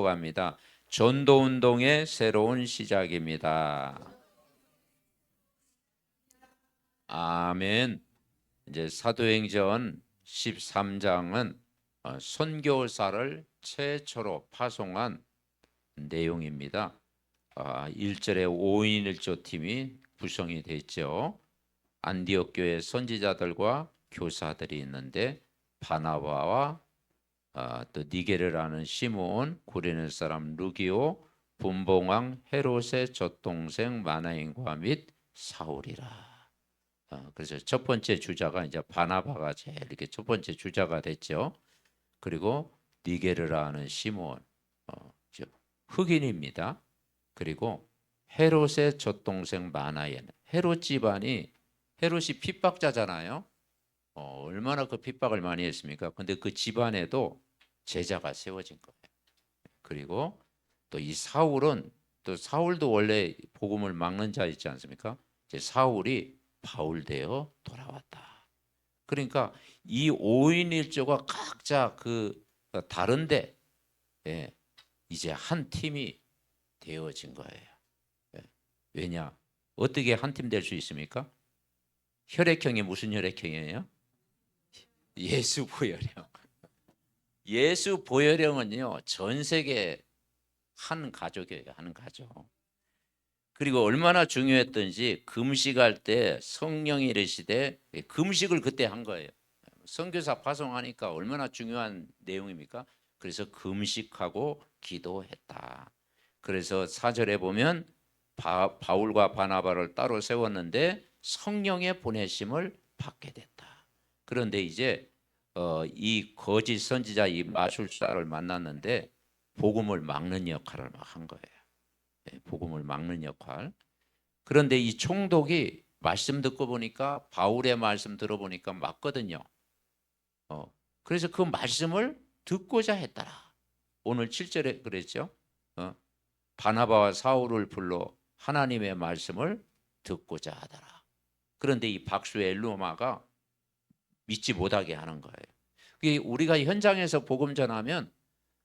축복합니다. 전도운동의 새로운 시작입니다. 아멘. 이제 사도행전 13장은 선교사를 최초로 파송한 내용입니다. 1절에 5인 1조 팀이 구성이 됐죠. 안디옥 교회 선지자들과 교사들이 있는데 바나바와 또 니게르라는 시므온, 구레네 사람 루기오, 분봉왕 헤롯의 젖동생 마나인과 및 사울이라. 그래서 첫 번째 주자가 이제 바나바가 제일 이렇게 첫 번째 주자가 됐죠. 그리고 니게르라는 시므온, 흑인입니다. 그리고 헤롯의 젖동생 마나엔, 헤롯 집안이 헤롯이 핍박자잖아요. 얼마나 그 핍박을 많이 했습니까? 근데 그 집안에도 제자가 세워진 거예요. 그리고 또 이 사울은 또 사울도 원래 복음을 막는 자 있지 않습니까? 이제 사울이 바울 되어 돌아왔다. 그러니까 이 5인 1조가 각자 그 다른데 이제 한 팀이 되어진 거예요. 왜냐? 어떻게 한 팀 될 수 있습니까? 혈액형이 무슨 혈액형이에요? 예수 보혈형. 예수 보혈형은요, 전 세계 한 가족이에요. 한 가족. 그리고 얼마나 중요했던지 금식할 때 성령이 이르시되 금식을 그때 한 거예요. 선교사 파송하니까 얼마나 중요한 내용입니까? 그래서 금식하고 기도했다. 그래서 4절에 보면 바울과 바나바를 따로 세웠는데 성령의 보내심을 받게 됐다. 그런데 이제 이 거짓 선지자 이 마술사를 만났는데 복음을 막는 역할을 막 한 거예요. 복음을 막는 역할. 그런데 이 총독이 말씀 듣고 보니까 바울의 말씀 들어보니까 맞거든요. 그래서 그 말씀을 듣고자 했더라. 오늘 7절에 그랬죠. 바나바와 사울을 불러 하나님의 말씀을 듣고자 하더라. 그런데 이 박수 엘루마가 믿지 못하게 하는 거예요. 우리가 현장에서 복음 전하면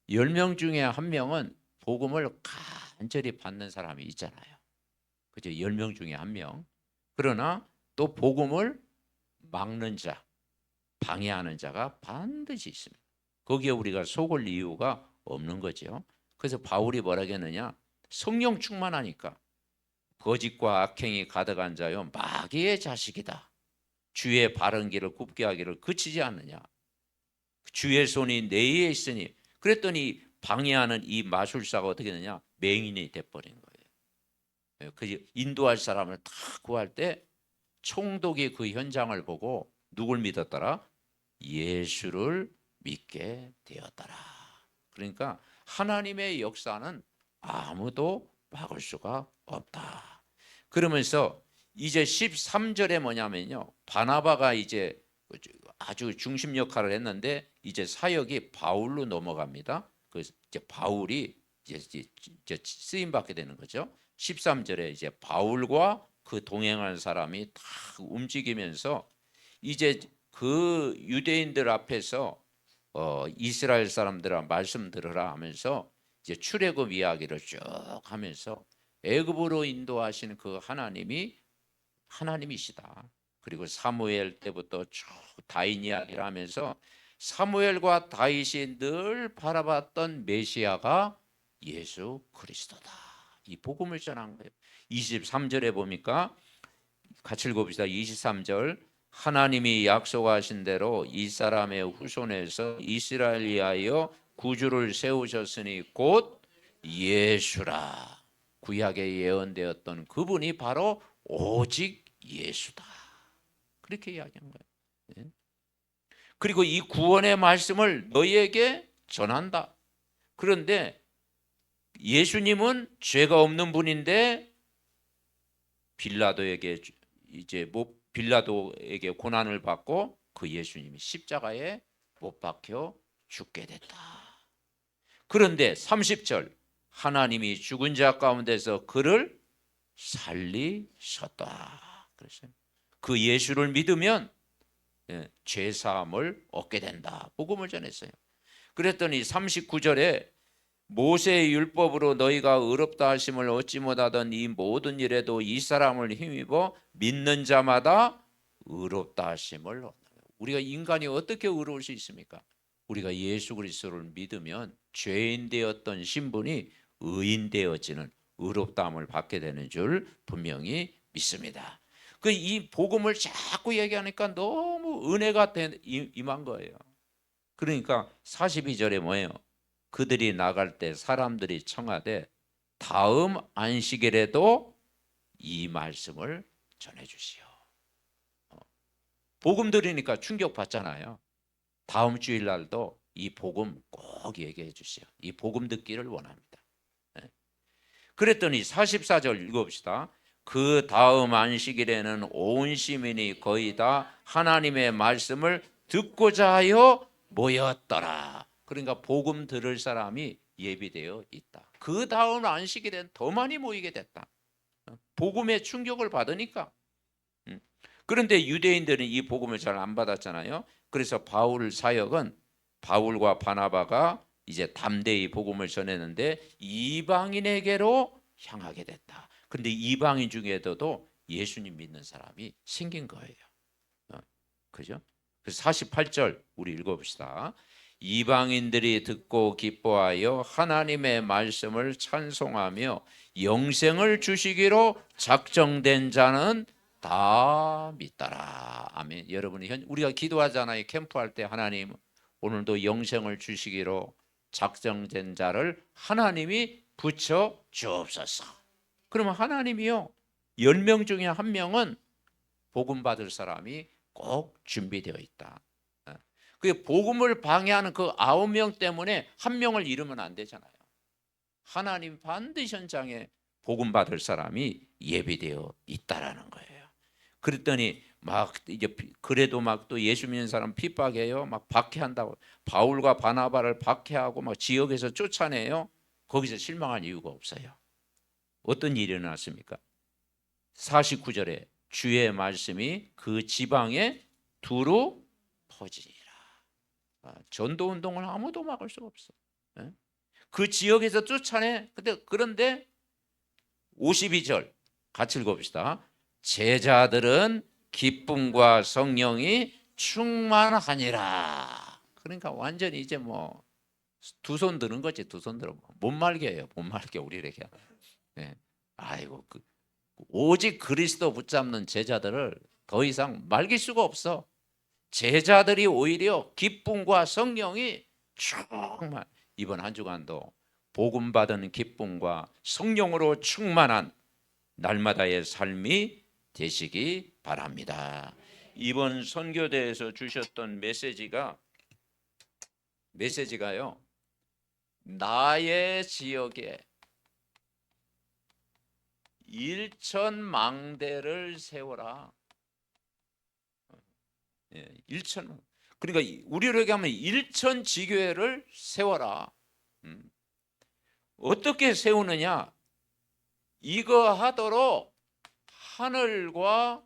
10명 중에 한 명은 복음을 간절히 받는 사람이 있잖아요. 그죠? 10명 중에 한 명. 그러나 또 복음을 막는 자, 방해하는 자가 반드시 있습니다. 거기에 우리가 속을 이유가 없는 거죠. 그래서 바울이 뭐라고 했느냐? 성령 충만하니까 거짓과 악행이 가득한 자요 마귀의 자식이다. 주의 바른 길을 굽게 하기를 그치지 않느냐. 주의 손이 내에 있으니 그랬더니 방해하는 이 마술사가 어떻게 되느냐? 맹인이 돼버린 거예요. 그 인도할 사람을 다 구할 때 총독이 그 현장을 보고 누굴 믿었더라? 예수를 믿게 되었더라. 그러니까 하나님의 역사는 아무도 막을 수가 없다. 그러면서 이제 13절에 뭐냐면요. 바나바가 이제 아주 중심 역할을 했는데 이제 사역이 바울로 넘어갑니다. 그 이제 바울이 이제 쓰임 받게 되는 거죠. 13절에 이제 바울과 그 동행하는 사람이 다 움직이면서 이제 그 유대인들 앞에서 이스라엘 사람들아 말씀 들으라 하면서 이제 출애굽 이야기를 쭉 하면서 애굽으로 인도하시는 그 하나님이 하나님이시다. 그리고 사무엘 때부터 쭉 다윗 이야기를 하면서 사무엘과 다윗이 늘 바라봤던 메시아가 예수 그리스도다. 이 복음을 전한 거예요. 23절에 보니까 같이 읽어봅시다. 23절 하나님이 약속하신 대로 이 사람의 후손에서 이스라엘 위하여 구주를 세우셨으니 곧 예수라. 구약에 예언되었던 그분이 바로 오직 예수다. 그렇게 이야기한 거예요. 그리고 이 구원의 말씀을 너희에게 전한다. 그런데 예수님은 죄가 없는 분인데 빌라도에게 빌라도에게 고난을 받고 그 예수님이 십자가에 못 박혀 죽게 됐다. 그런데 30절 하나님이 죽은 자 가운데서 그를 살리셨다. 그랬어요. 그 예수를 믿으면 죄 사함을 얻게 된다. 복음을 전했어요. 그랬더니 39절에 모세의 율법으로 너희가 의롭다 하심을 얻지 못하던 이 모든 일에도 이 사람을 힘입어 믿는 자마다 의롭다 하심을 얻는 거예요. 우리가 인간이 어떻게 의로울 수 있습니까? 우리가 예수 그리스도를 믿으면 죄인 되었던 신분이 의인 되어지는 의롭다함을 받게 되는 줄 분명히 믿습니다. 그 이 복음을 자꾸 얘기하니까 너무 은혜가 임한 거예요. 그러니까 42절에 뭐예요? 그들이 나갈 때 사람들이 청하되 다음 안식일에도 이 말씀을 전해 주시오. 복음 들으니까 충격 받잖아요. 다음 주일 날도 이 복음 꼭 얘기해 주시오. 이 복음 듣기를 원합니다. 그랬더니 44절 읽어봅시다. 그 다음 안식일에는 온 시민이 거의 다 하나님의 말씀을 듣고자 하여 모였더라. 그러니까 복음 들을 사람이 예비되어 있다. 그 다음 안식일엔 더 많이 모이게 됐다. 복음의 충격을 받으니까. 그런데 유대인들은 이 복음을 잘 안 받았잖아요. 그래서 바울 사역은 바울과 바나바가 이제 담대히 복음을 전했는데 이방인에게로 향하게 됐다. 그런데 이방인 중에도 예수님 믿는 사람이 생긴 거예요. 그죠? 그래서 48절 우리 읽어봅시다. 이방인들이 듣고 기뻐하여 하나님의 말씀을 찬송하며 영생을 주시기로 작정된 자는 다 믿더라. 아멘. 여러분이 우리가 기도하잖아요. 캠프할 때 하나님 오늘도 영생을 주시기로 작정된 자를 하나님이 붙여 주옵소서. 그러면 하나님이요 10명 중에 한 명은 복음 받을 사람이 꼭 준비되어 있다. 그 복음을 방해하는 그 9명 때문에 한 명을 잃으면 안 되잖아요. 하나님 반드시 현장에 복음 받을 사람이 예비되어 있다라는 거예요. 그랬더니 막 이제 그래도 막 또 예수 믿는 사람 핍박해요. 막 박해한다고 바울과 바나바를 박해하고 막 지역에서 쫓아내요. 거기서 실망할 이유가 없어요. 어떤 일이 일어났습니까? 49절에 주의 말씀이 그 지방에 두루 퍼지리라. 전도 운동을 아무도 막을 수가 없어. 그 지역에서 쫓아내. 그런데 52절 같이 읽어봅시다. 제자들은 기쁨과 성령이 충만하니라. 그러니까 완전히 이제 뭐 두 손 드는 거지. 두 손 들어 못 말게요. 못 말게 우리에게. 아이고 오직 그리스도 붙잡는 제자들을 더 이상 말길 수가 없어. 제자들이 오히려 기쁨과 성령이 충만. 이번 한 주간도 복음 받은 기쁨과 성령으로 충만한 날마다의 삶이 되시기 바랍니다. 이번 선교대에서 주셨던 메시지가요. 나의 지역에 일천망대를 세워라. 일천. 그러니까 우리로 얘기하면 일천지교회를 세워라. 어떻게 세우느냐? 이거 하도록 하늘과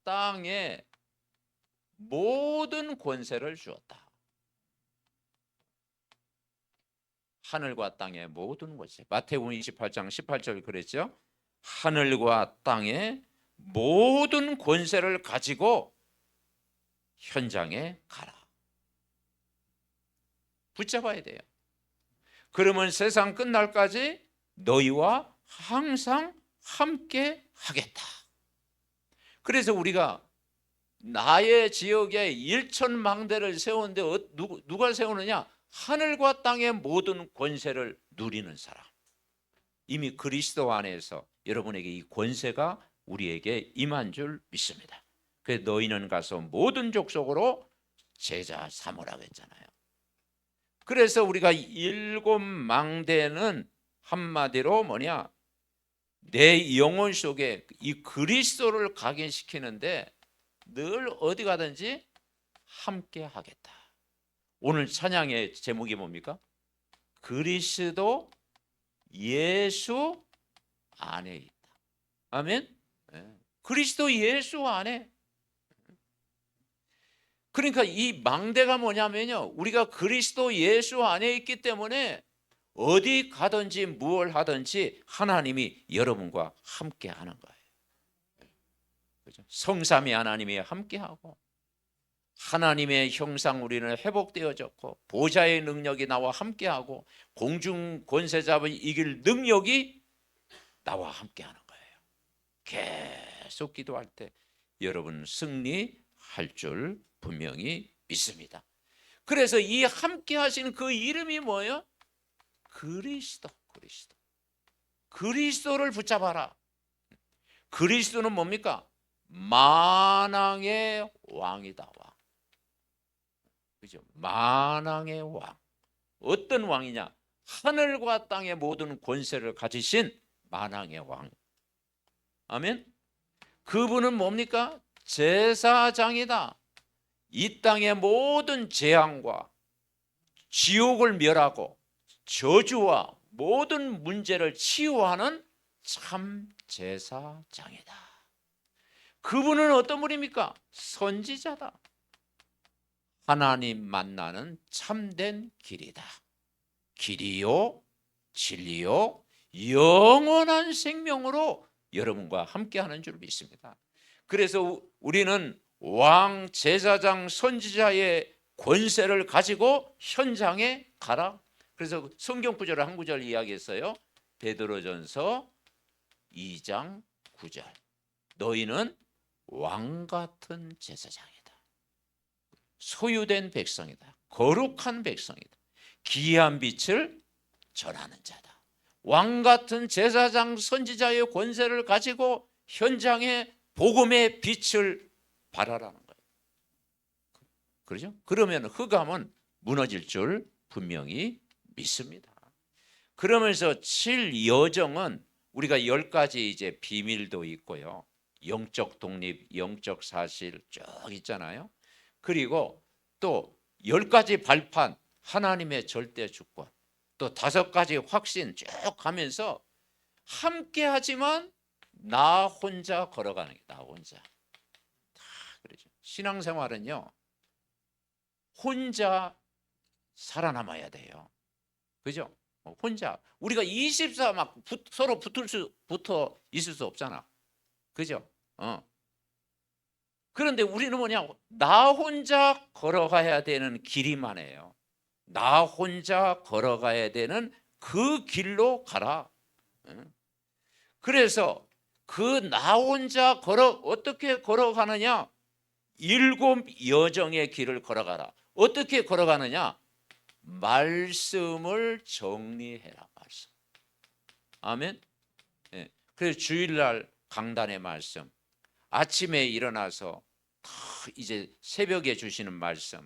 땅에 모든 권세를 주었다. 하늘과 땅의 모든 권세. 마태복음 28장 18절 그랬죠? 하늘과 땅의 모든 권세를 가지고 현장에 가라. 붙잡아야 돼요. 그러면 세상 끝날까지 너희와 항상 함께 하겠다. 그래서 우리가 나의 지역에 일천망대를 세우는데 누가 세우느냐? 하늘과 땅의 모든 권세를 누리는 사람. 이미 그리스도 안에서 여러분에게 이 권세가 우리에게 임한 줄 믿습니다. 그래서 너희는 가서 모든 족속으로 제자 삼으라고 했잖아요. 그래서 우리가 일곱 망대는 한마디로 뭐냐? 내 영혼 속에 이 그리스도를 각인시키는데 늘 어디 가든지 함께 하겠다. 오늘 찬양의 제목이 뭡니까? 그리스도 예수 안에 있다. 아멘. 그리스도 예수 안에. 그러니까 이 망대가 뭐냐면요, 우리가 그리스도 예수 안에 있기 때문에 어디 가든지 무엇 하든지 하나님이 여러분과 함께 하는 거예요. 그죠? 성삼위 하나님이 함께하고 하나님의 형상 우리는 회복되어졌고 보좌의 능력이 나와 함께하고 공중 권세잡을 이길 능력이 나와 함께하는 거예요. 계속 기도할 때 여러분 승리할 줄 분명히 믿습니다. 그래서 이 함께하시는 그 이름이 뭐예요? 그리스도. 그리스도를 붙잡아라. 그리스도는 뭡니까? 만왕의 왕이다. 왕. 그죠? 만왕의 왕. 어떤 왕이냐? 하늘과 땅의 모든 권세를 가지신 만왕의 왕. 아멘. 그분은 뭡니까? 제사장이다. 이 땅의 모든 재앙과 지옥을 멸하고 저주와 모든 문제를 치유하는 참 제사장이다. 그분은 어떤 분입니까? 선지자다. 하나님 만나는 참된 길이다. 길이요 진리요 영원한 생명으로 여러분과 함께하는 줄 믿습니다. 그래서 우리는 왕, 제사장, 선지자의 권세를 가지고 현장에 가라. 그래서 성경 구절을 한 구절 이야기했어요. 베드로전서 2장 9절. 너희는 왕 같은 제사장이다. 소유된 백성이다. 거룩한 백성이다. 기이한 빛을 전하는 자다. 왕 같은 제사장, 선지자의 권세를 가지고 현장에 복음의 빛을 발하라는 거예요. 그렇죠? 그러면 흑암은 무너질 줄 분명히 믿습니다. 그러면서 7여정은 우리가 10가지 이제 비밀도 있고요. 영적 독립, 영적 사실 쭉 있잖아요. 그리고 또 10가지 발판, 하나님의 절대 주권, 또 5가지 확신 쭉 가면서 함께 하지만 나 혼자 걸어가는 게 나 혼자. 다 그러죠. 신앙생활은요. 혼자 살아남아야 돼요. 그죠? 혼자 우리가 24 막 서로 붙어 있을 수 없잖아. 그죠? 그런데 우리는 뭐냐? 나 혼자 걸어가야 되는 길이만 해요. 나 혼자 걸어가야 되는 그 길로 가라. 그래서 그 나 혼자 어떻게 걸어가느냐? 7 여정의 길을 걸어가라. 어떻게 걸어가느냐? 말씀을 정리해라. 말씀. 아멘. 예. 그래서 주일날 강단의 말씀, 아침에 일어나서 이제 새벽에 주시는 말씀,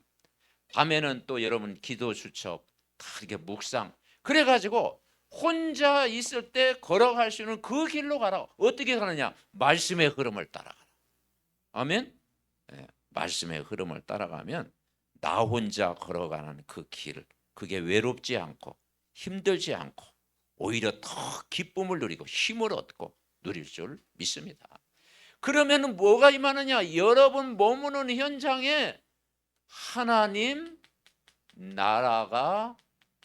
밤에는 또 여러분 기도 수첩 다 이렇게 묵상. 그래가지고 혼자 있을 때 걸어갈 수 있는 그 길로 가라. 어떻게 가느냐? 말씀의 흐름을 따라가라. 아멘. 예. 말씀의 흐름을 따라가면 나 혼자 걸어가는 그 길, 그게 외롭지 않고 힘들지 않고 오히려 더 기쁨을 누리고 힘을 얻고 누릴 줄 믿습니다. 그러면 뭐가 임하느냐? 여러분 머무는 현장에 하나님 나라가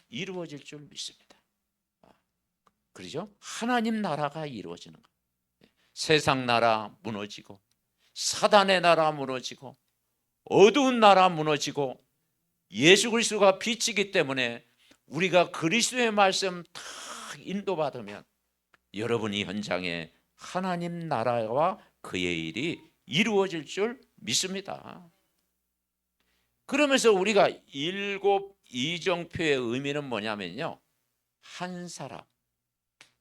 이루어질 줄 믿습니다. 그렇죠? 하나님 나라가 이루어지는 거예요. 세상 나라 무너지고 사단의 나라 무너지고 어두운 나라 무너지고 예수 그리스도가 빛이기 때문에 우리가 그리스도의 말씀 다 인도받으면 여러분이 현장에 하나님 나라와 그의 일이 이루어질 줄 믿습니다. 그러면서 우리가 7 이정표의 의미는 뭐냐면요. 한 사람.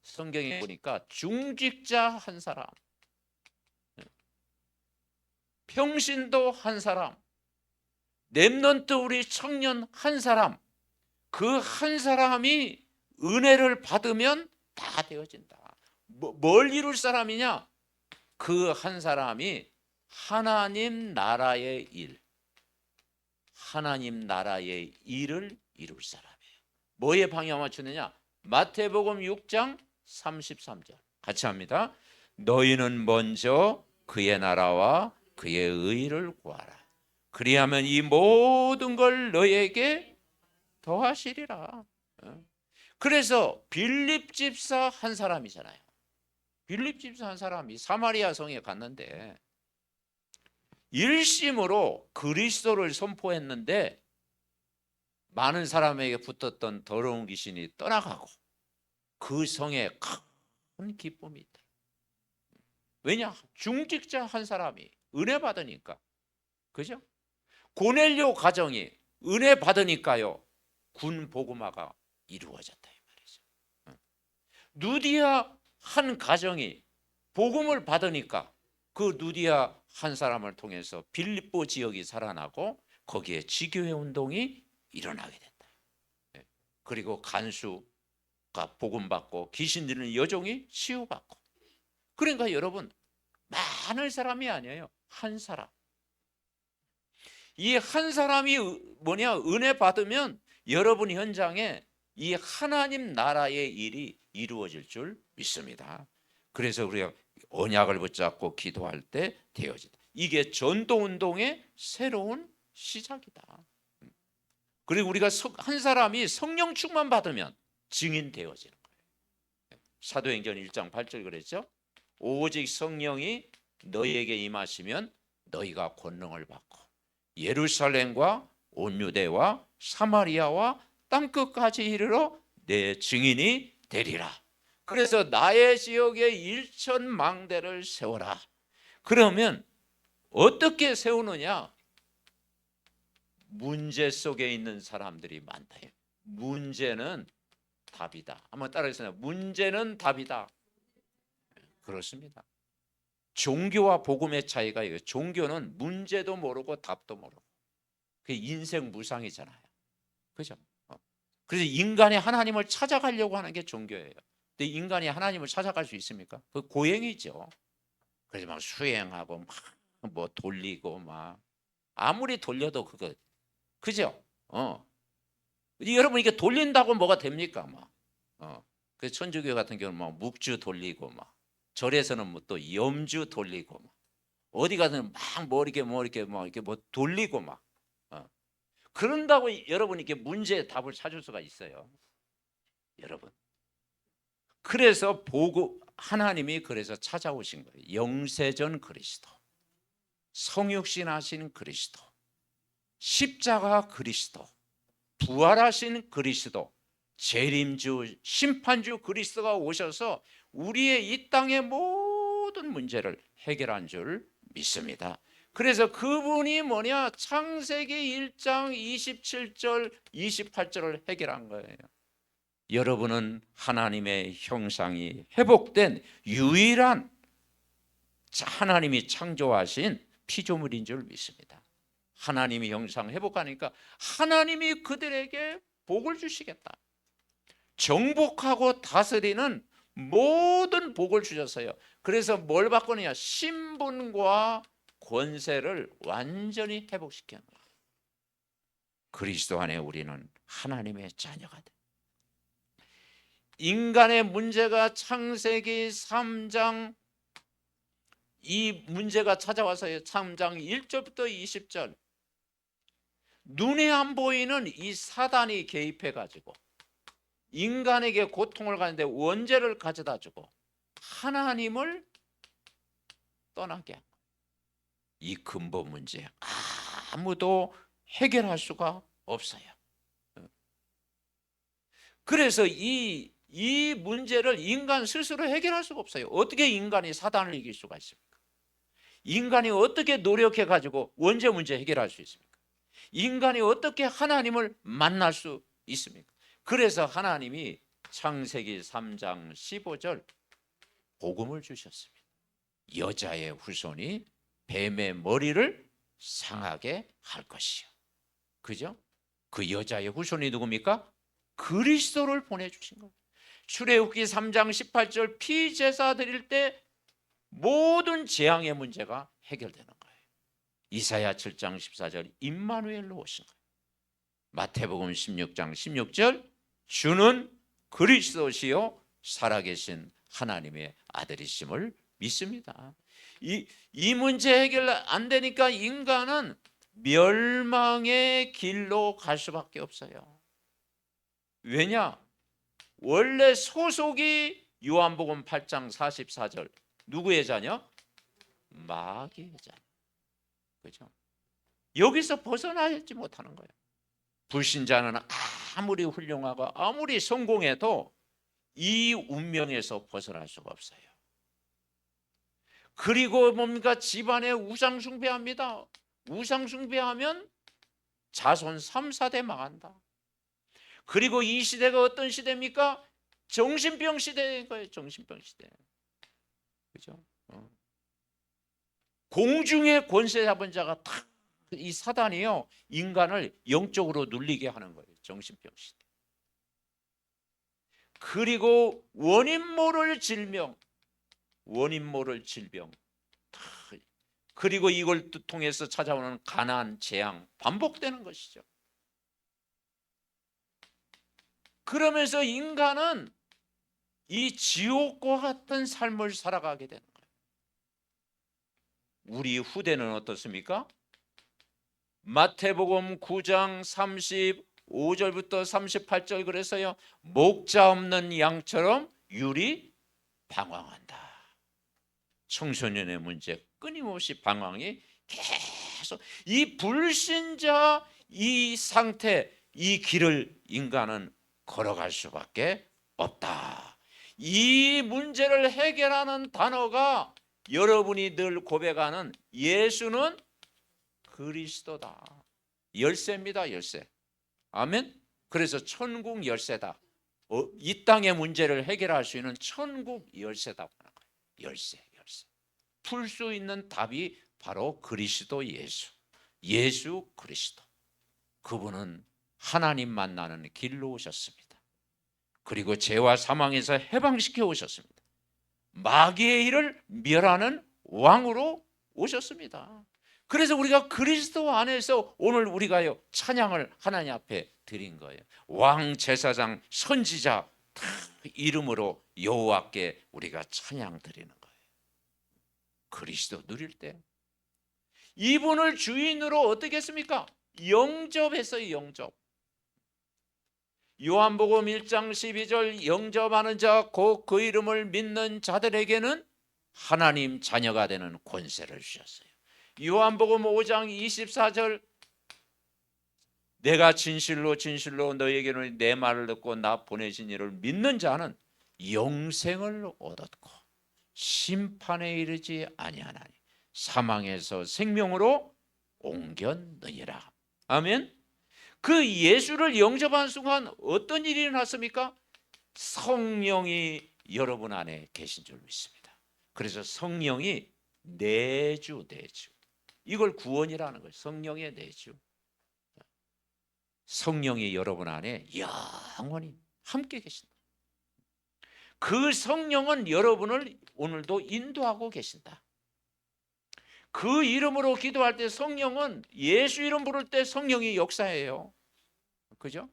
성경에 보니까 중직자 한 사람, 평신도 한 사람, 렘넌트 우리 청년 한 사람, 그 한 사람이 은혜를 받으면 다 되어진다. 뭘 이룰 사람이냐? 그 한 사람이 하나님 나라의 일, 하나님 나라의 일을 이룰 사람이에요. 뭐에 방향 맞추느냐? 마태복음 6장 33절 같이 합니다. 너희는 먼저 그의 나라와 그의 의를 구하라. 그리하면 이 모든 걸 너희에게 더하시리라. 그래서 빌립 집사 한 사람이잖아요. 빌립 집사 한 사람이 사마리아 성에 갔는데 일심으로 그리스도를 선포했는데 많은 사람에게 붙었던 더러운 귀신이 떠나가고 그 성에 큰 기쁨이 있다. 왜냐? 중직자 한 사람이 은혜 받으니까. 그죠? 고넬료 가정이 은혜 받으니까요. 군 복음화가 이루어졌다 이 말이죠. 누디아 한 가정이 복음을 받으니까 그 누디아 한 사람을 통해서 빌립보 지역이 살아나고 거기에 지교회 운동이 일어나게 된다. 그리고 간수가 복음 받고 귀신 들리는 여종이 치유받고. 그러니까 여러분 많은 사람이 아니에요. 한 사람. 이 한 사람이 뭐냐? 은혜 받으면 여러분 현장에 이 하나님 나라의 일이 이루어질 줄 믿습니다. 그래서 우리가 언약을 붙잡고 기도할 때 되어진다. 이게 전도운동의 새로운 시작이다. 그리고 우리가 한 사람이 성령 충만 받으면 증인 되어지는 거예요. 사도행전 1장 8절 그랬죠? 오직 성령이 너희에게 임하시면 너희가 권능을 받고 예루살렘과 온 유대와 사마리아와 땅끝까지 이르러 내 증인이 되리라. 그래서 나의 지역에 1,000망대를 세워라. 그러면 어떻게 세우느냐? 문제 속에 있는 사람들이 많다. 문제는 답이다. 한번 따라해주세요. 문제는 답이다. 그렇습니다. 종교와 복음의 차이가 이거예요. 종교는 문제도 모르고 답도 모르고 그게 인생 무상이잖아요. 그죠? 그래서 인간이 하나님을 찾아가려고 하는 게 종교예요. 근데 인간이 하나님을 찾아갈 수 있습니까? 그 고행이죠. 그래서 막 수행하고 막 뭐 돌리고 막 아무리 돌려도 그거 그죠? 여러분 이게 돌린다고 뭐가 됩니까? 막 그 천주교 같은 경우는 막 묵주 돌리고 막 절에서는 뭐 또 염주 돌리고 막 어디 가든 막 뭐 이렇게 뭐 돌리고 막 그런다고 여러분 이렇게 문제의 답을 찾을 수가 있어요. 여러분. 그래서 보고 하나님이 그래서 찾아오신 거예요. 영세전 그리스도, 성육신 하신 그리스도, 십자가 그리스도, 부활하신 그리스도, 재림주, 심판주 그리스도가 오셔서 우리의 이 땅의 모든 문제를 해결한 줄 믿습니다. 그래서 그분이 뭐냐? 창세기 1장 27절 28절을 해결한 거예요. 여러분은 하나님의 형상이 회복된 유일한 하나님이 창조하신 피조물인 줄 믿습니다. 하나님이 형상 회복하니까 하나님이 그들에게 복을 주시겠다. 정복하고 다스리는 모든 복을 주셨어요. 그래서 뭘 바꾸느냐? 신분과 권세를 완전히 회복시키는 거예요. 그리스도 안에 우리는 하나님의 자녀가 돼. 인간의 문제가 창세기 3장 이 문제가 찾아와서요. 3장 1절부터 20절 눈에 안 보이는 이 사단이 개입해 가지고 인간에게 고통을 가는데 원죄를 가져다 주고 하나님을 떠나게 한 거예요. 이 근본 문제 아무도 해결할 수가 없어요. 그래서 이 문제를 인간 스스로 해결할 수가 없어요. 어떻게 인간이 사단을 이길 수가 있습니까? 인간이 어떻게 노력해 가지고 원죄 문제 해결할 수 있습니까? 인간이 어떻게 하나님을 만날 수 있습니까? 그래서 하나님이 창세기 3장 15절 복음을 주셨습니다. 여자의 후손이 뱀의 머리를 상하게 할 것이요. 그죠? 그 여자의 후손이 누굽니까? 그리스도를 보내주신 거예요. 출애굽기 3장 18절 피제사 드릴 때 모든 재앙의 문제가 해결되는 거예요. 이사야 7장 14절 임마누엘로 오신 거예요. 마태복음 16장 16절 주는 그리스도시요 살아계신 하나님의 아들이심을 믿습니다. 이 문제 해결 안 되니까 인간은 멸망의 길로 갈 수밖에 없어요. 왜냐? 원래 소속이 요한복음 8장 44절 누구의 자녀? 마귀의 자녀. 그죠? 여기서 벗어나지 못하는 거예요. 불신자는 아무리 훌륭하고 아무리 성공해도 이 운명에서 벗어날 수가 없어요. 그리고 뭡니까? 집안에 우상 숭배합니다. 우상 숭배하면 자손 3, 4대 망한다. 그리고 이 시대가 어떤 시대입니까? 정신병 시대인 거예요. 정신병 시대. 그죠? 공중의 권세 잡은 자가 탁 이 사단이요 인간을 영적으로 눌리게 하는 거예요. 정신병 시대. 그리고 원인 모를 질병, 그리고 이걸 통해서 찾아오는 가난, 재앙 반복되는 것이죠. 그러면서 인간은 이 지옥과 같은 삶을 살아가게 되는 거예요. 우리 후대는 어떻습니까? 마태복음 9장 35절부터 38절 그래서요. 목자 없는 양처럼 율이 방황한다. 청소년의 문제 끊임없이 방황이 계속 이 불신자 이 상태 이 길을 인간은 걸어갈 수밖에 없다. 이 문제를 해결하는 단어가 여러분이 늘 고백하는 예수는 그리스도다. 열쇠입니다. 열쇠. 아멘. 그래서 천국 열쇠다. 이 땅의 문제를 해결할 수 있는 천국 열쇠다. 열쇠. 풀 수 있는 답이 바로 그리스도 예수. 예수 그리스도. 그분은 하나님 만나는 길로 오셨습니다. 그리고 죄와 사망에서 해방시켜 오셨습니다. 마귀의 일을 멸하는 왕으로 오셨습니다. 그래서 우리가 그리스도 안에서 오늘 우리가요 찬양을 하나님 앞에 드린 거예요. 왕, 제사장, 선지자 다 이름으로 여호와께 우리가 찬양 드리는 거예요. 그리스도 누릴 때 이분을 주인으로 어떻게 했습니까? 영접했어요. 영접. 요한복음 1장 12절 영접하는 자 곧 그 이름을 믿는 자들에게는 하나님 자녀가 되는 권세를 주셨어요. 요한복음 5장 24절 내가 진실로 너희에게는 내 말을 듣고 나 보내신 이를 믿는 자는 영생을 얻었고 심판에 이르지 아니하나니 사망에서 생명으로 옮겼느니라. 아멘. 그 예수를 영접한 순간 어떤 일이 일어났습니까? 성령이 여러분 안에 계신 줄 믿습니다. 그래서 성령이 내주 이걸 구원이라는 거예요. 성령의 내주. 성령이 여러분 안에 영원히 함께 계신다. 그 성령은 여러분을 오늘도 인도하고 계신다. 그 이름으로 기도할 때 성령은 예수 이름 부를 때 성령이 역사해요. 그죠?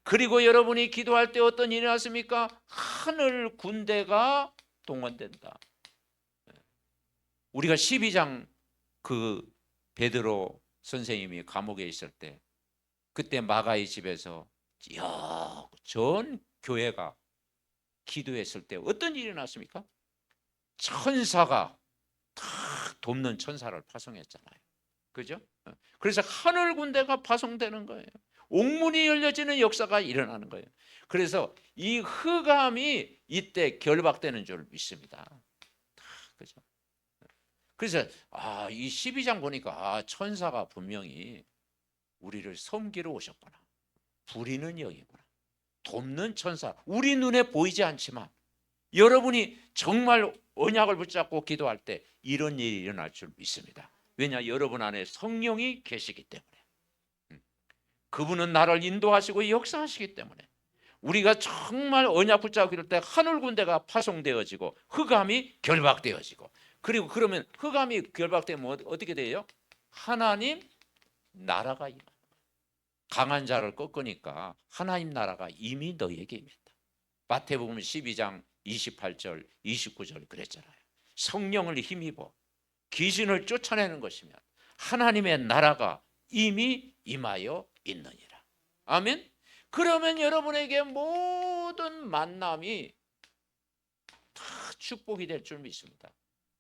그리고 여러분이 기도할 때 어떤 일이 났습니까? 하늘 군대가 동원된다. 우리가 12장 그 베드로 선생님이 감옥에 있을 때 그때 마가의 집에서 전 교회가 기도했을 때 어떤 일이 났습니까? 천사가 다 돕는 천사를 파송했잖아요. 그죠? 그래서 하늘 군대가 파송되는 거예요. 옥문이 열려지는 역사가 일어나는 거예요. 그래서 이 흑암이 이때 결박되는 줄 믿습니다. 그죠? 그래서 이 12장 보니까 천사가 분명히 우리를 섬기러 오셨구나. 부리는 영이구나. 돕는 천사. 우리 눈에 보이지 않지만 여러분이 정말 언약을 붙잡고 기도할 때 이런 일이 일어날 줄 믿습니다. 왜냐? 여러분 안에 성령이 계시기 때문에. 그분은 나를 인도하시고 역사하시기 때문에 우리가 정말 언약 붙잡고 기도할 때 하늘 군대가 파송되어지고 흑암이 결박되어지고 그리고 그러면 흑암이 결박되면 어떻게 돼요? 하나님 나라가 임한다. 강한 자를 꺾으니까 하나님 나라가 이미 너희에게 임했다. 마태복음 12장 28절 29절 그랬잖아요. 성령을 힘입어 귀신을 쫓아내는 것이면 하나님의 나라가 이미 임하여 있느니라. 아멘. 그러면 여러분에게 모든 만남이 다 축복이 될 줄 믿습니다.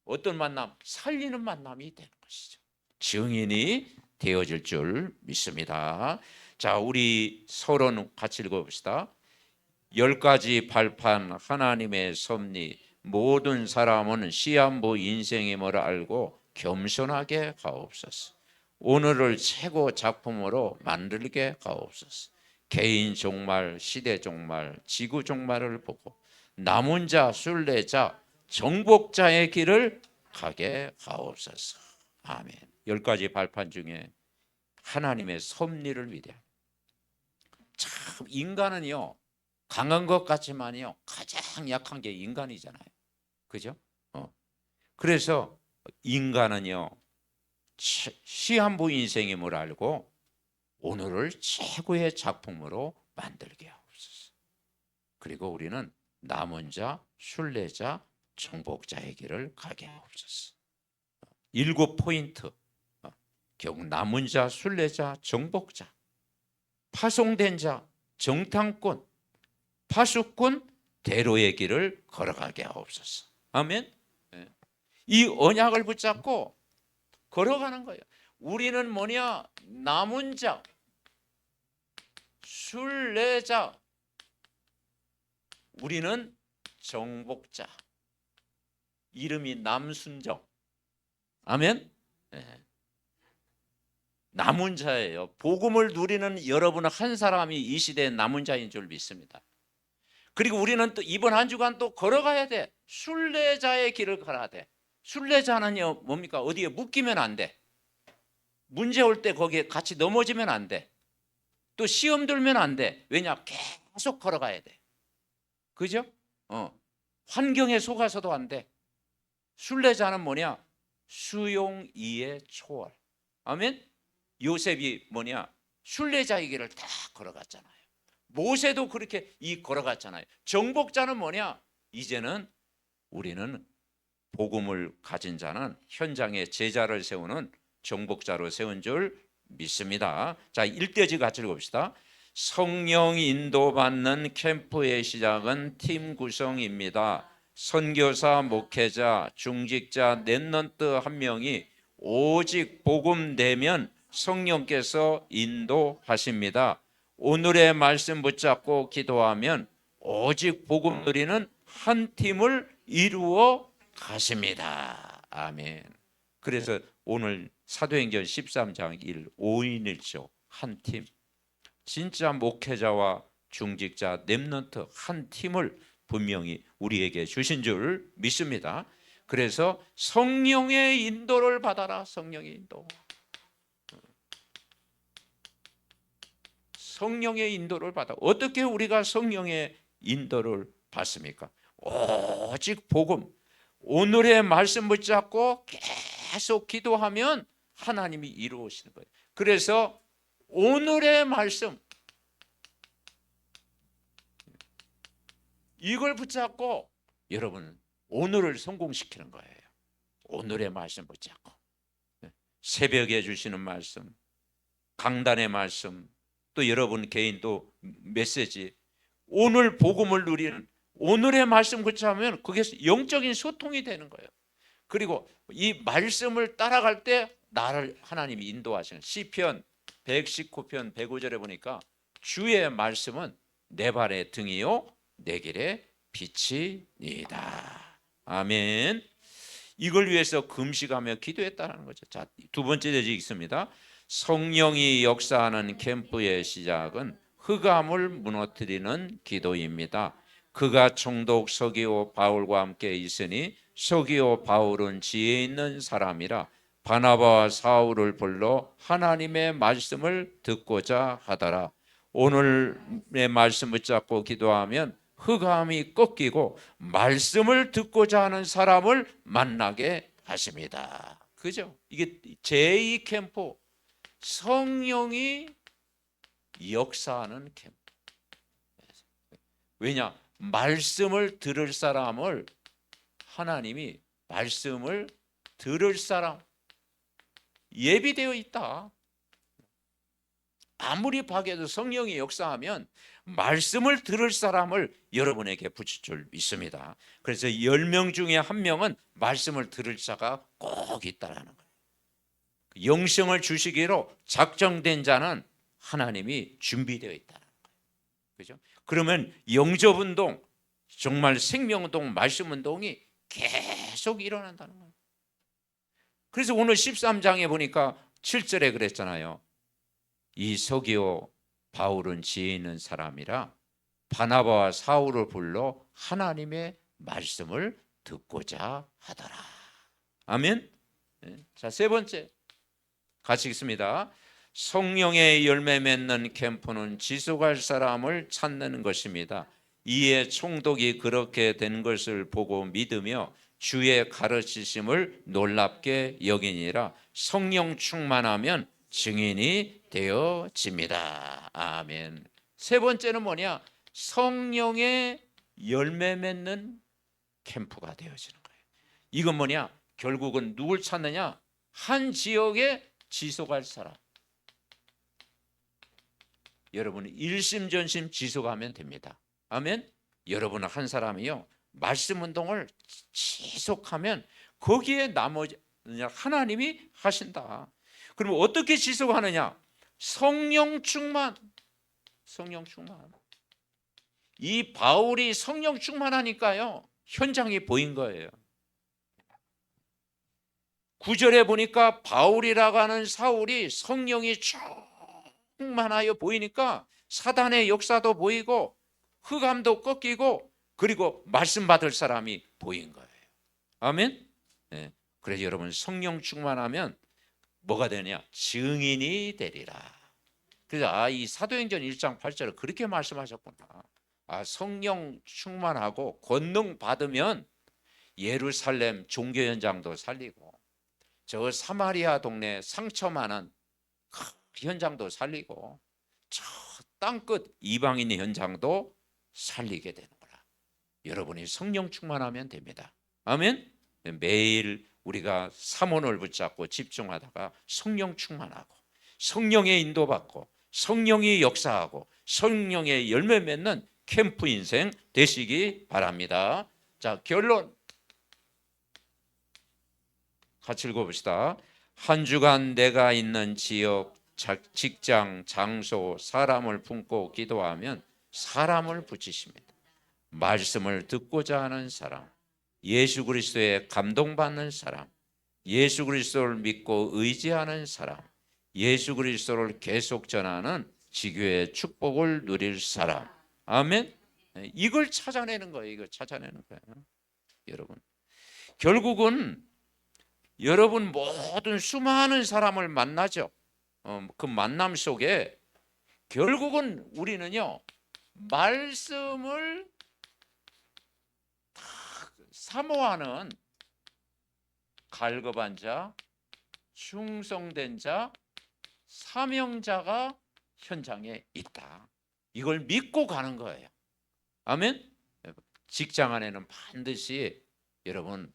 어떤 만남? 살리는 만남이 되는 것이죠. 증인이 되어질 줄 믿습니다. 자, 우리 서론 같이 읽어봅시다. 10가지 발판 하나님의 섭리, 모든 사람은 시한부 인생임을 알고 겸손하게 가옵소서. 오늘을 최고 작품으로 만들게 가옵소서. 개인 종말, 시대 종말, 지구 종말을 보고 남은 자, 순례자, 정복자의 길을 가게 가옵소서. 아멘. 10가지 발판 중에 하나님의 섭리를 위대한. 참 인간은요, 강한 것 같지만요, 가장 약한 게 인간이잖아요. 그죠? 그래서 인간은요, 시한부 인생임을 알고 오늘을 최고의 작품으로 만들게 하옵소서. 그리고 우리는 남은 자, 순례자, 정복자의 길을 가게 하옵소서. 7포인트. 결국 남은 자, 순례자, 정복자, 파송된 자, 정탐꾼, 파수꾼, 대로의 길을 걸어가게 하옵소서. 아멘. 이 언약을 붙잡고 걸어가는 거예요. 우리는 뭐냐? 남은 자, 순례자, 우리는 정복자. 이름이 남순정. 아멘. 남은 자예요. 복음을 누리는 여러분 한 사람이 이 시대의 남은 자인 줄 믿습니다. 그리고 우리는 또 이번 한 주간 또 걸어가야 돼. 순례자의 길을 걸어야 돼. 순례자는요, 뭡니까? 어디에 묶이면 안 돼. 문제 올 때 거기에 같이 넘어지면 안 돼. 또 시험 들면 안 돼. 왜냐? 계속 걸어가야 돼. 그죠? 환경에 속아서도 안 돼. 순례자는 뭐냐? 수용 이해 초월. 아멘. 요셉이 뭐냐? 순례자의 길을 다 걸어갔잖아요. 모세도 그렇게 걸어갔잖아요. 정복자는 뭐냐? 이제는 우리는 복음을 가진 자는 현장에 제자를 세우는 정복자로 세운 줄 믿습니다. 자, 1대지 같이 읽읍시다. 성령 인도받는 캠프의 시작은 팀 구성입니다. 선교사, 목회자, 중직자, 랩런트 한 명이 오직 복음 되면 성령께서 인도하십니다. 오늘의 말씀 붙잡고 기도하면 오직 복음 누리는 한 팀을 이루어 가십니다. 아멘. 그래서 오늘 사도행전 13장 1, 5인 1조 한 팀, 진짜 목회자와 중직자, 랩런트 한 팀을 분명히 우리에게 주신 줄 믿습니다. 그래서 성령의 인도를 받아라. 성령의 인도. 성령의 인도를 받아. 어떻게 우리가 성령의 인도를 받습니까? 오직 복음, 오늘의 말씀 붙잡고 계속 기도하면 하나님이 이루어지는 거예요. 그래서 오늘의 말씀, 이걸 붙잡고 여러분 오늘을 성공시키는 거예요. 오늘의 말씀 붙잡고 새벽에 주시는 말씀, 강단의 말씀, 또 여러분 개인 또 메시지, 오늘 복음을 누리는 오늘의 말씀 붙잡으면 그게 영적인 소통이 되는 거예요. 그리고 이 말씀을 따라갈 때 나를 하나님이 인도하시는 시편 119편 105절에 보니까 주의 말씀은 내 발의 등이요 내 길의 빛이니이다. 아멘. 이걸 위해서 금식하며 기도했다는 거죠. 자, 두 번째 대지 있습니다. 성령이 역사하는 캠프의 시작은 흑암을 무너뜨리는 기도입니다. 그가 총독 서기오 바울과 함께 있으니 서기오 바울은 지혜 있는 사람이라 바나바와 사울을 불러 하나님의 말씀을 듣고자 하더라. 오늘의 말씀 붙잡고 기도하면 흑암이 꺾이고 말씀을 듣고자 하는 사람을 만나게 하십니다. 그죠? 이게 제2 캠프, 성령이 역사하는 캠프. 왜냐? 말씀을 들을 사람을 하나님이 말씀을 들을 사람 예비되어 있다. 아무리 박해도 성령이 역사하면 말씀을 들을 사람을 여러분에게 붙일 줄 믿습니다. 그래서 10명 중에 1명은 말씀을 들을 자가 꼭 있다라는 거예요. 영성을 주시기로 작정된 자는 하나님이 준비되어 있다는 거예요. 그죠? 그러면 영접운동, 정말 생명운동, 말씀운동이 계속 일어난다는 거예요. 그래서 오늘 13장에 보니까 7절에 그랬잖아요. 이 서기오 바울은 지혜 있는 사람이라 바나바와 사울을 불러 하나님의 말씀을 듣고자 하더라. 아멘. 자, 세 번째 같이 읽습니다. 성령의 열매 맺는 캠프는 지속할 사람을 찾는 것입니다. 이에 총독이 그렇게 된 것을 보고 믿으며 주의 가르치심을 놀랍게 여기니라. 성령 충만하면 증인이 되어집니다. 아멘. 세 번째는 뭐냐? 성령의 열매 맺는 캠프가 되어지는 거예요. 이건 뭐냐? 결국은 누굴 찾느냐? 한 지역에 지속할 사람. 여러분 일심전심 지속하면 됩니다. 아멘. 여러분 한 사람이요 말씀 운동을 지속하면 거기에 나머지 하나님이 하신다. 그럼 어떻게 지속하느냐? 성령 충만. 성령 충만. 이 바울이 성령 충만하니까요 현장이 보인 거예요. 9절에 보니까 바울이라고 하는 사울이 성령이 충만하여 보이니까 사단의 역사도 보이고 흑암도 꺾이고 그리고 말씀 받을 사람이 보인 거예요. 아멘. 네. 그래서 여러분 성령 충만하면 뭐가 되냐? 증인이 되리라. 그래서 이 사도행전 1장 8절에 그렇게 말씀하셨구나. 성령 충만하고 권능 받으면 예루살렘 종교 현장도 살리고 저 사마리아 동네 상처 많은 현장도 살리고 저 땅끝 이방인 현장도 살리게 되는구나. 여러분이 성령 충만하면 됩니다. 아멘. 매일 우리가 삼원을 붙잡고 집중하다가 성령 충만하고 성령의 인도받고 성령이 역사하고 성령의 열매 맺는 캠프 인생 되시기 바랍니다. 자, 결론 같이 읽어봅시다. 한 주간 내가 있는 지역, 직장, 장소, 사람을 품고 기도하면 사람을 붙이십니다. 말씀을 듣고자 하는 사람, 예수 그리스도에 감동받는 사람, 예수 그리스도를 믿고 의지하는 사람, 예수 그리스도를 계속 전하는 지교의 축복을 누릴 사람. 아멘. 이걸 찾아내는 거예요. 이걸 찾아내는 거예요. 여러분 결국은 여러분 모든 수많은 사람을 만나죠. 그 만남 속에 결국은 우리는요 말씀을 사모하는 갈급한 자, 충성된 자, 사명자가 현장에 있다. 이걸 믿고 가는 거예요. 아멘. 직장 안에는 반드시 여러분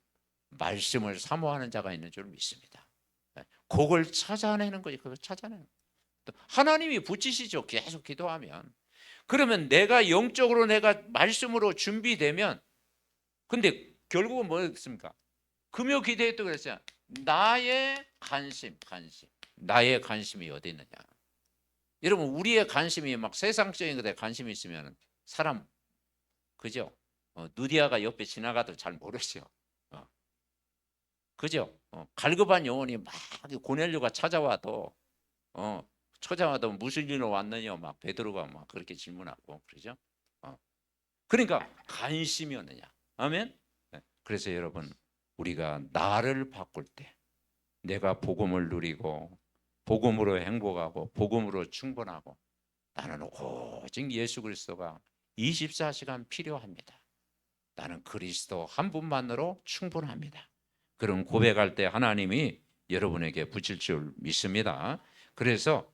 말씀을 사모하는 자가 있는 줄 믿습니다. 그걸 찾아내는 거지. 그걸 찾아내는 거예요. 하나님이 붙이시죠. 계속 기도하면. 그러면 내가 영적으로 내가 말씀으로 준비되면 근데 결국은 뭐였습니까? 금요 기도에 또 그랬어요. 나의 관심. 나의 관심이 어디 있느냐. 여러분 우리의 관심이 막 세상적인 것에 관심이 있으면 사람 그죠? 누디아가 옆에 지나가도 잘 모르죠. 그죠? 갈급한 영혼이 막 고넬료가 찾아와도 무슨 일로 왔느냐 막 베드로가 막 그렇게 질문하고 그러죠. 그러니까 관심이었느냐. 아멘. 그래서 여러분 우리가 나를 바꿀 때 내가 복음을 누리고 복음으로 행복하고 복음으로 충분하고 나는 오직 예수 그리스도가 24시간 필요합니다. 나는 그리스도 한 분만으로 충분합니다. 그런 고백할 때 하나님이 여러분에게 붙일 줄 믿습니다. 그래서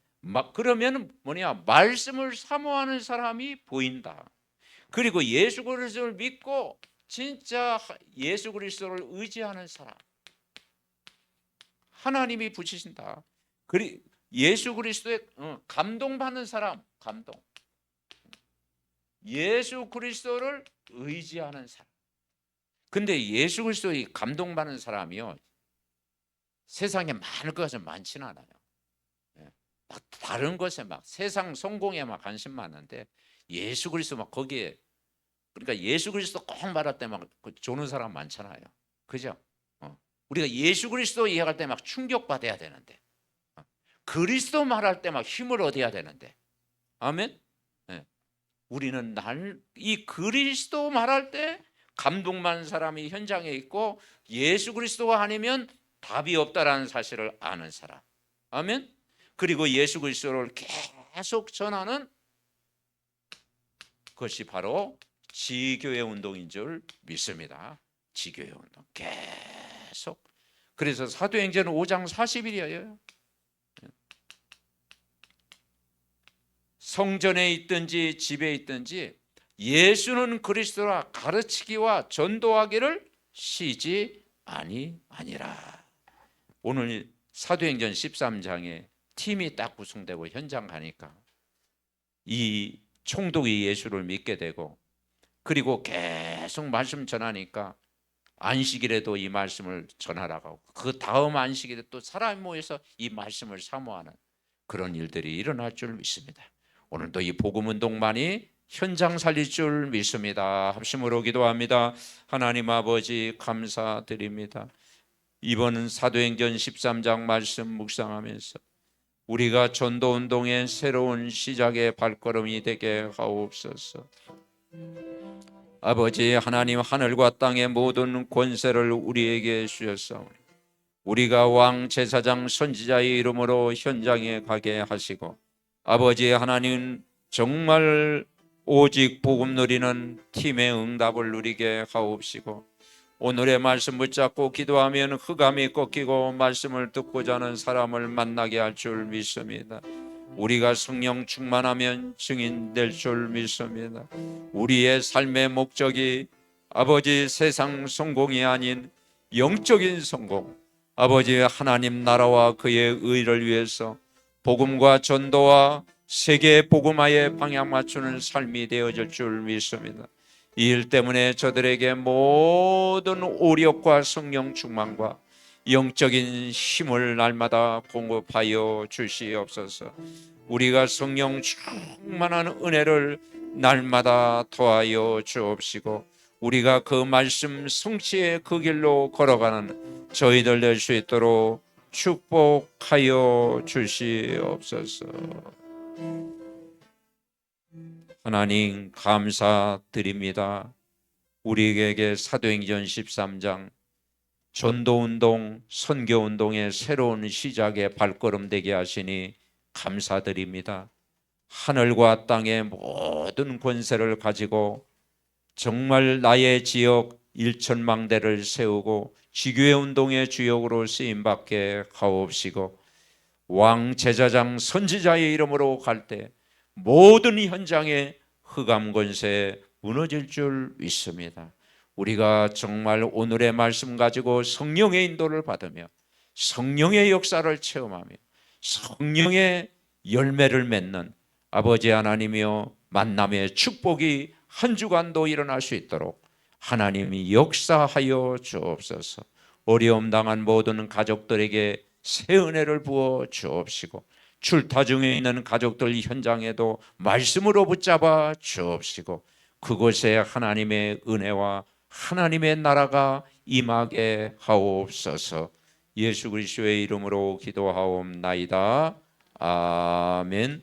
그러면 뭐냐 말씀을 사모하는 사람이 보인다. 그리고 예수 그리스도를 믿고 진짜 예수 그리스도를 의지하는 사람 하나님이 붙이신다. 예수 그리스도에 감동받는 사람, 예수 그리스도를 의지하는 사람. 근데 예수 그리스도에 감동받는 사람이요, 세상에 많을 것은 많지는 않아요. 막 다른 것에 막 세상 성공에 막 관심 많은데 예수 그리스도 막 거기에, 그러니까 예수 그리스도 꼭 말할 때 막 조는 사람 많잖아요. 그죠? 우리가 예수 그리스도 이해할 때 막 충격받아야 되는데, 그리스도 말할 때 막 힘을 얻어야 되는데, 아멘. 네. 우리는 이 그리스도 말할 때 감동받는 사람이 현장에 있고 예수 그리스도가 아니면 답이 없다라는 사실을 아는 사람. 아멘. 그리고 예수 그리스도를 계속 전하는 것이 바로 지교회 운동인 줄 믿습니다. 지교회 운동 계속. 그래서 사도행전 5장 40일이에요. 성전에 있든지 집에 있든지 예수는 그리스도라 가르치기와 전도하기를 쉬지 아니하니라. 오늘 사도행전 13장에 팀이 딱 구성되고 현장 가니까 이 총독이 예수를 믿게 되고, 그리고 계속 말씀 전하니까 안식일에도 이 말씀을 전하라고 하고, 그 다음 안식일에 또 사람이 모여서 이 말씀을 사모하는 그런 일들이 일어날 줄 믿습니다. 오늘도 이 복음운동만이 현장 살릴 줄 믿습니다. 합심으로 기도합니다. 하나님 아버지 감사드립니다. 이번 사도행전 13장 말씀 묵상하면서 우리가 전도운동의 새로운 시작의 발걸음이 되게 하옵소서. 아버지 하나님, 하늘과 땅의 모든 권세를 우리에게 주셨사오니 우리가 왕 제사장 선지자의 이름으로 현장에 가게 하시고, 아버지 하나님 정말 오직 복음 누리는 팀의 응답을 누리게 하옵시고, 오늘의 말씀 붙잡고 기도하면 흑암이 꺾이고 말씀을 듣고자 하는 사람을 만나게 할 줄 믿습니다. 우리가 성령 충만하면 증인 될 줄 믿습니다. 우리의 삶의 목적이 아버지 세상 성공이 아닌 영적인 성공, 아버지 하나님 나라와 그의 의를 위해서 복음과 전도와 세계 복음화에 방향 맞추는 삶이 되어질 줄 믿습니다. 이 일 때문에 저들에게 모든 오력과 성령 충만과 영적인 힘을 날마다 공급하여 주시옵소서. 우리가 성령 충만한 은혜를 날마다 더하여 주옵시고, 우리가 그 말씀 성취의 그 길로 걸어가는 저희들 될 수 있도록 축복하여 주시옵소서. 하나님 감사드립니다. 우리에게 사도행전 13장 전도운동, 선교운동의 새로운 시작의 발걸음 되게 하시니 감사드립니다. 하늘과 땅의 모든 권세를 가지고 정말 나의 지역 1천망대를 세우고 지교회 운동의 주역으로 쓰임받게 하옵시고, 왕 제사장 선지자의 이름으로 갈 때 모든 현장의 흑암 권세 무너질 줄 믿습니다. 우리가 정말 오늘의 말씀 가지고 성령의 인도를 받으며 성령의 역사를 체험하며 성령의 열매를 맺는 아버지 하나님이여, 만남의 축복이 한 주간도 일어날 수 있도록 하나님이 역사하여 주옵소서. 어려움 당한 모든 가족들에게 새 은혜를 부어 주옵시고, 출타 중에 있는 가족들 현장에도 말씀으로 붙잡아 주옵시고, 그곳에 하나님의 은혜와 하나님의 나라가 임하게 하옵소서. 예수 그리스도의 이름으로 기도하옵나이다. 아멘.